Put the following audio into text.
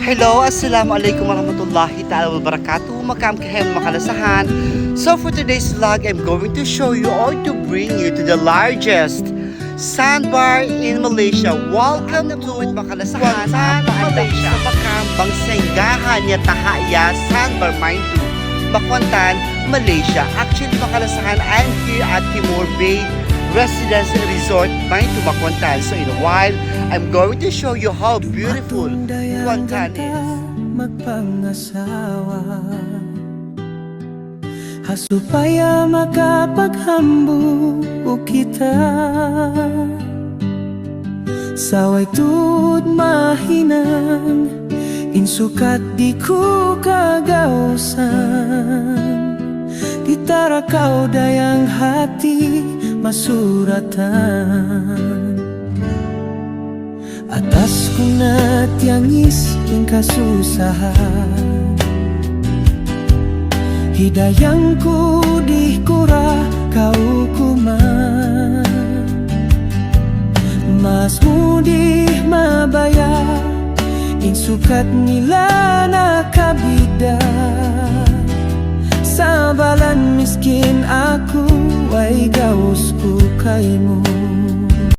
Hello, Assalamualaikum warahmatullahi ta'ala wabarakatuh. Makam kahem makalasahan. So for today's vlog, I'm going to show you or to bring you to the largest sandbar in Malaysia. Welcome to it makalasahan sa Malaysia. Sa Makam, Bangsenggahan niya Tahaya Sandbar Mine 2, Makwantan, Malaysia. Actually makalasahan, I'm here at Timor Bay Residence Resort Mine 2, Makwantan. So in a while, I'm going to show you how beautiful Makwantan is. Magpangasawa, hasupaya makapaghambuo kita. Saway tud mahinang, insukat di ko kagausan. Ditara kau dayang hati masuratan. Atas ko na tiangis ng kasusahan, hidayang ko di kura kaukuman. Mas mudi mabaya insukat nila nakabida. Sa balan miskin aku ay gaus ko kaymo.